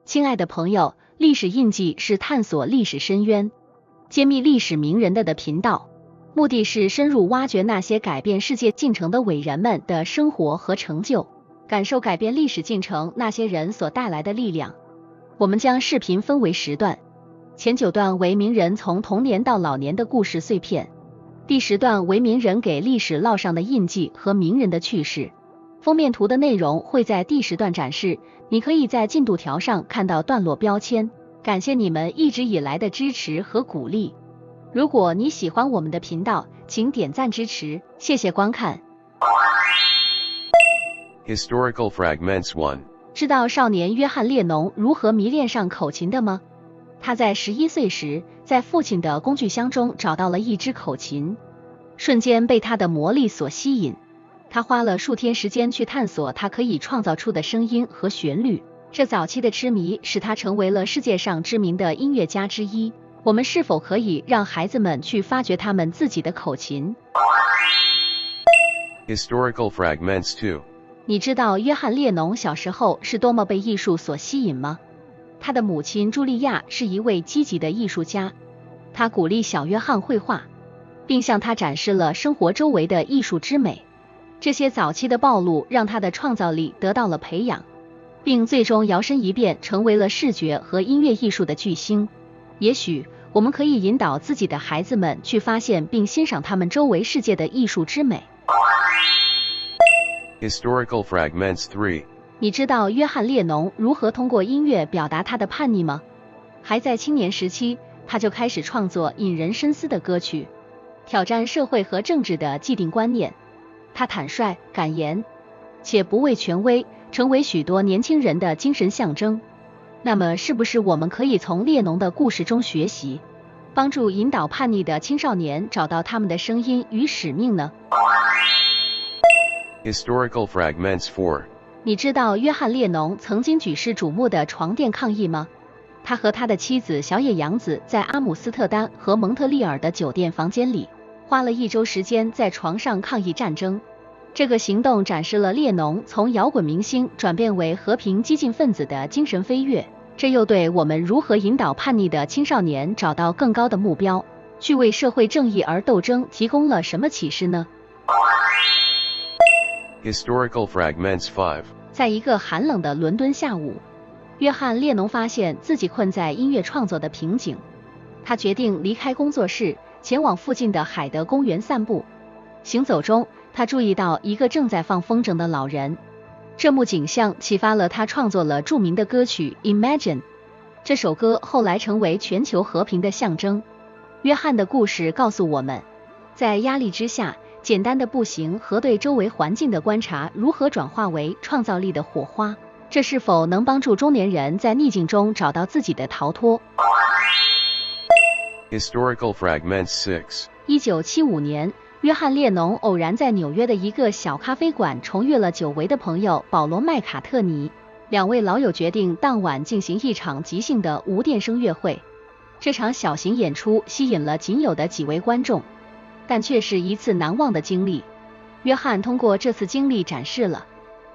亲爱的朋友，历史印记是探索历史深渊、揭秘历史名人的频道，目的是深入挖掘那些改变世界进程的伟人们的生活和成就，感受改变历史进程那些人所带来的力量。我们将视频分为10段，前9段为名人从童年到老年的故事碎片，第10段为名人给历史烙上的印记和名人的趣事。封面图的内容会在第10段展示，你可以在进度条上看到段落标签。感谢你们一直以来的支持和鼓励。如果你喜欢我们的频道，请点赞支持，谢谢观看。Historical Fragments 1。知道少年约翰列侬如何迷恋上口琴的吗？他在11岁时，在父亲的工具箱中找到了一支口琴，瞬间被它的魔力所吸引。他花了数天时间去探索它可以创造出的声音和旋律。这早期的痴迷使他成为了世界上知名的音乐家之一。我们是否可以让孩子们去发掘他们自己的口琴？ Historical Fragments 2。你知道约翰列侬小时候是多么被艺术所吸引吗？他的母亲茱莉亚是一位积极的艺术家，她鼓励小约翰绘画，并向他展示了生活周围的艺术之美。这些早期的暴露让他的创造力得到了培养，并最终摇身一变成为了视觉和音乐艺术的巨星。也许我们可以引导自己的孩子们去发现并欣赏他们周围世界的艺术之美。Historical Fragments 3。你知道约翰列侬如何通过音乐表达他的叛逆吗？还在青年时期，他就开始创作引人深思的歌曲，挑战社会和政治的既定观念。他坦率、敢言，且不畏权威，成为许多年轻人的精神象征。那么，是不是我们可以从列侬的故事中学习，帮助引导叛逆的青少年找到他们的声音与使命呢？ Historical Fragments 4。你知道约翰列侬曾经举世瞩目的床垫抗议吗？他和他的妻子小野洋子在阿姆斯特丹和蒙特利尔的酒店房间里，花了1周时间在床上抗议战争。这个行动展示了列侬从摇滚明星转变为和平激进分子的精神飞跃。这又对我们如何引导叛逆的青少年找到更高的目标，去为社会正义而斗争提供了什么启示呢？ Historical Fragments 5。在一个寒冷的伦敦下午，约翰列侬发现自己困在音乐创作的瓶颈。他决定离开工作室，前往附近的海德公园散步。行走中，他注意到一个正在放风筝的老人，这幕景象启发了他创作了著名的歌曲《Imagine》。这首歌后来成为全球和平的象征。约翰的故事告诉我们，在压力之下，简单的步行和对周围环境的观察如何转化为创造力的火花。这是否能帮助中年人在逆境中找到自己的逃脱？ Historical Fragments 6。1975年，约翰列侬偶然在纽约的一个小咖啡馆重遇了久违的朋友保罗麦卡特尼。2位老友决定当晚进行一场即兴的无电声乐会。这场小型演出吸引了仅有的几位观众，但却是一次难忘的经历。约翰通过这次经历展示了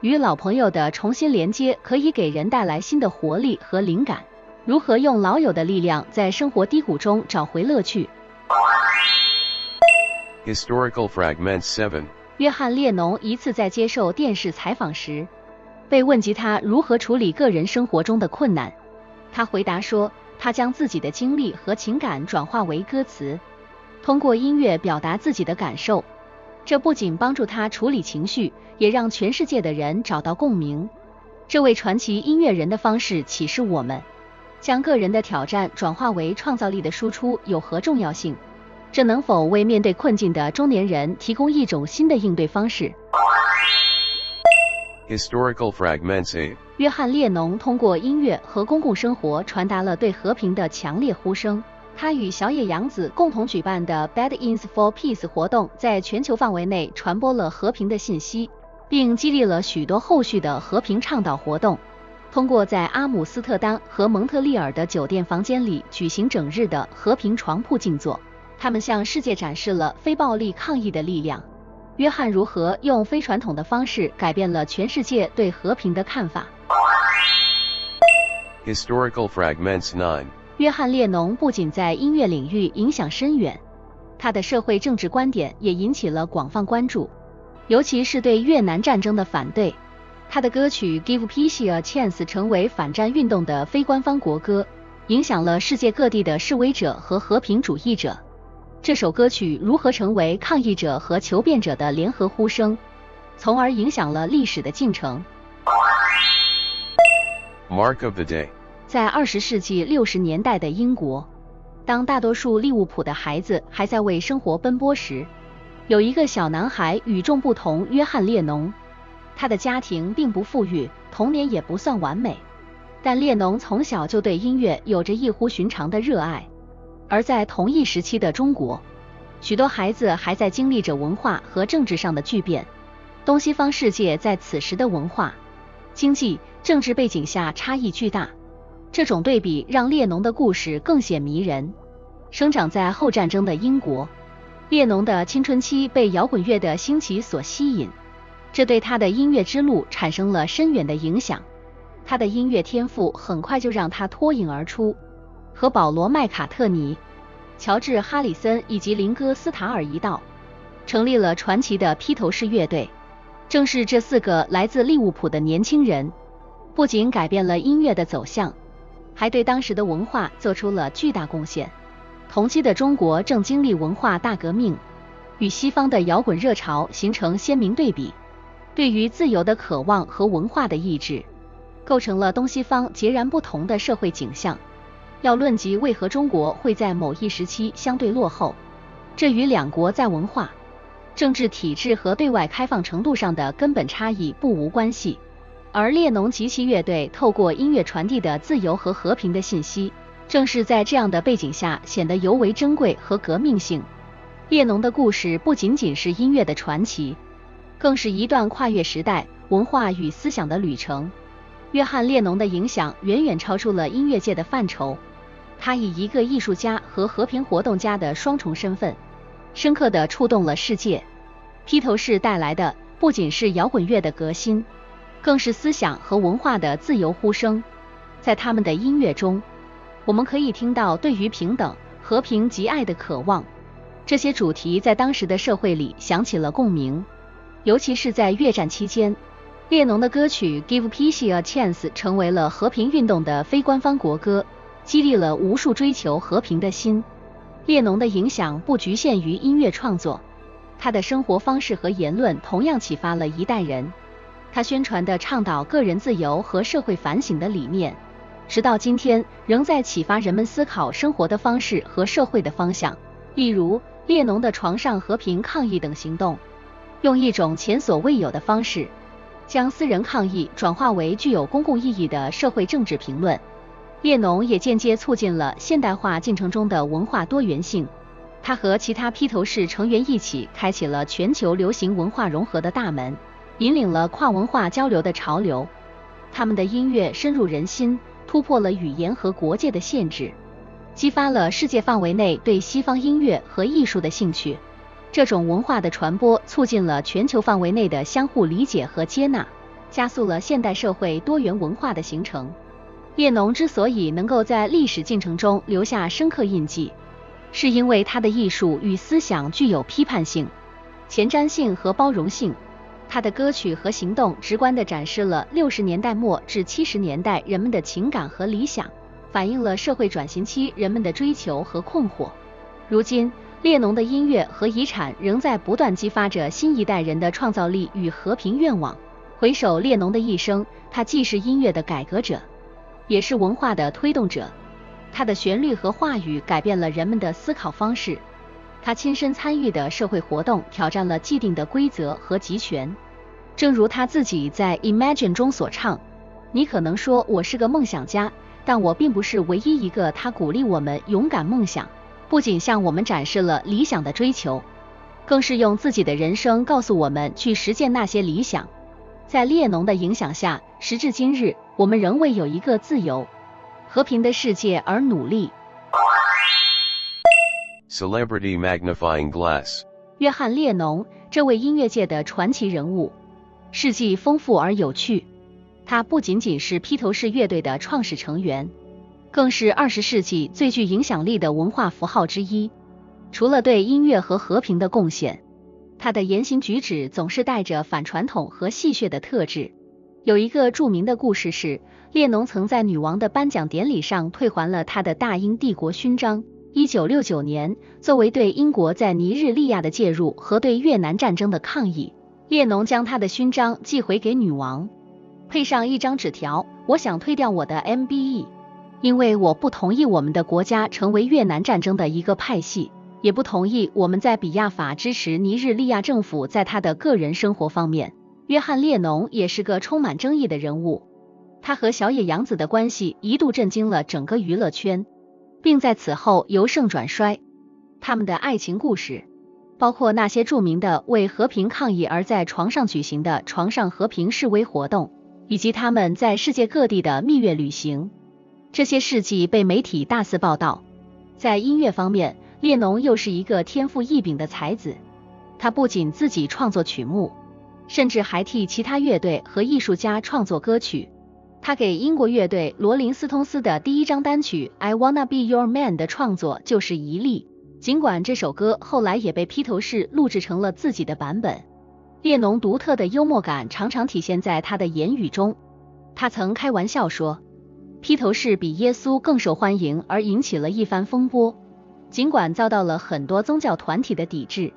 与老朋友的重新连接可以给人带来新的活力和灵感，如何用老友的力量在生活低谷中找回乐趣。 Historical Fragments 7。约翰列侬一次在接受电视采访时，被问及他如何处理个人生活中的困难。他回答说，他将自己的经历和情感转化为歌词，通过音乐表达自己的感受。这不仅帮助他处理情绪，也让全世界的人找到共鸣。这位传奇音乐人的方式启示我们，将个人的挑战转化为创造力的输出有何重要性。这能否为面对困境的中年人提供一种新的应对方式？ Historical Fragments 8。约翰列侬通过音乐和公共生活传达了对和平的强烈呼声。他与小野洋子共同举办的 Bad-Ins for Peace 活动在全球范围内传播了和平的信息，并激励了许多后续的和平倡导活动。通过在阿姆斯特丹和蒙特利尔的酒店房间里举行整日的和平床铺静坐，他们向世界展示了非暴力抗议的力量。约翰如何用非传统的方式改变了全世界对和平的看法？ Historical Fragments 9. 约翰列侬不仅在音乐领域影响深远，他的社会政治观点也引起了广泛关注，尤其是对越南战争的反对。他的歌曲 Give Peace a Chance 成为反战运动的非官方国歌，影响了世界各地的示威者和和平主义者。这首歌曲如何成为抗议者和求变者的联合呼声，从而影响了历史的进程。Mark of the Day. 在20世纪60年代的英国，当大多数利物浦的孩子还在为生活奔波时，有一个小男孩与众不同，约翰列侬。他的家庭并不富裕，童年也不算完美，但列侬从小就对音乐有着异乎寻常的热爱。而在同一时期的中国，许多孩子还在经历着文化和政治上的巨变。东西方世界在此时的文化、经济、政治背景下差异巨大，这种对比让列侬的故事更显迷人。生长在后战争的英国，列侬的青春期被摇滚乐的兴起所吸引，这对他的音乐之路产生了深远的影响。他的音乐天赋很快就让他脱颖而出，和保罗·麦卡特尼、乔治·哈里森以及林戈·斯塔尔一道，成立了传奇的披头士乐队。正是这4个来自利物浦的年轻人，不仅改变了音乐的走向，还对当时的文化做出了巨大贡献。同期的中国正经历文化大革命，与西方的摇滚热潮形成鲜明对比。对于自由的渴望和文化的意志，构成了东西方截然不同的社会景象。要论及为何中国会在某一时期相对落后，这与两国在文化、政治体制和对外开放程度上的根本差异不无关系。而列侬及其乐队透过音乐传递的自由和和平的信息，正是在这样的背景下显得尤为珍贵和革命性。列侬的故事不仅仅是音乐的传奇，更是一段跨越时代、文化与思想的旅程。约翰列侬的影响远远超出了音乐界的范畴，他以一个艺术家和和平活动家的双重身份，深刻地触动了世界。披头士带来的不仅是摇滚乐的革新，更是思想和文化的自由呼声。在他们的音乐中，我们可以听到对于平等、和平及爱的渴望，这些主题在当时的社会里响起了共鸣。尤其是在越战期间，列侬的歌曲 Give Peace a Chance 成为了和平运动的非官方国歌，激励了无数追求和平的心。列侬的影响不局限于音乐创作，他的生活方式和言论同样启发了一代人。他宣传的倡导个人自由和社会反省的理念，直到今天仍在启发人们思考生活的方式和社会的方向。例如，列侬的床上和平抗议等行动，用一种前所未有的方式，将私人抗议转化为具有公共意义的社会政治评论。列侬也间接促进了现代化进程中的文化多元性。他和其他披头士成员一起开启了全球流行文化融合的大门，引领了跨文化交流的潮流。他们的音乐深入人心，突破了语言和国界的限制，激发了世界范围内对西方音乐和艺术的兴趣。这种文化的传播促进了全球范围内的相互理解和接纳，加速了现代社会多元文化的形成。列侬之所以能够在历史进程中留下深刻印记，是因为他的艺术与思想具有批判性、前瞻性和包容性。他的歌曲和行动直观地展示了60年代末至70年代人们的情感和理想，反映了社会转型期人们的追求和困惑。如今，列侬的音乐和遗产仍在不断激发着新一代人的创造力与和平愿望。回首列侬的一生，他既是音乐的改革者，也是文化的推动者。他的旋律和话语改变了人们的思考方式，他亲身参与的社会活动挑战了既定的规则和集权。正如他自己在 Imagine 中所唱，你可能说我是个梦想家，但我并不是唯一一个。他鼓励我们勇敢梦想，不仅向我们展示了理想的追求，更是用自己的人生告诉我们去实践那些理想。在列侬的影响下，时至今日，我们仍为有一个自由、和平的世界而努力。Celebrity Magnifying Glass. 约翰列侬，这位音乐界的传奇人物，事迹丰富而有趣。他不仅仅是披头士乐队的创始成员，更是20世纪最具影响力的文化符号之一。除了对音乐和和平的贡献，他的言行举止总是带着反传统和戏谑的特质。有一个著名的故事是，列侬曾在女王的颁奖典礼上退还了他的大英帝国勋章。1969年，作为对英国在尼日利亚的介入和对越南战争的抗议，列侬将他的勋章寄回给女王，配上一张纸条：我想退掉我的 MBE， 因为我不同意我们的国家成为越南战争的一个派系，也不同意我们在比亚法支持尼日利亚政府在他的个人生活方面。约翰·列侬也是个充满争议的人物，他和小野洋子的关系一度震惊了整个娱乐圈，并在此后由盛转衰。他们的爱情故事包括那些著名的为和平抗议而在床上举行的床上和平示威活动，以及他们在世界各地的蜜月旅行。这些事迹被媒体大肆报道。在音乐方面，列侬又是一个天赋异禀的才子，他不仅自己创作曲目，甚至还替其他乐队和艺术家创作歌曲。他给英国乐队罗林斯通斯的第一张单曲 I Wanna Be Your Man 的创作就是一例，尽管这首歌后来也被披头士录制成了自己的版本。列侬独特的幽默感常常体现在他的言语中，他曾开玩笑说，披头士比耶稣更受欢迎，而引起了一番风波。尽管遭到了很多宗教团体的抵制，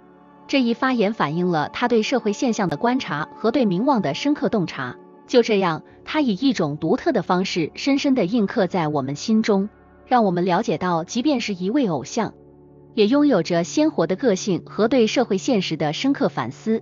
这一发言反映了他对社会现象的观察和对名望的深刻洞察。就这样，他以一种独特的方式深深地印刻在我们心中，让我们了解到，即便是一位偶像，也拥有着鲜活的个性和对社会现实的深刻反思。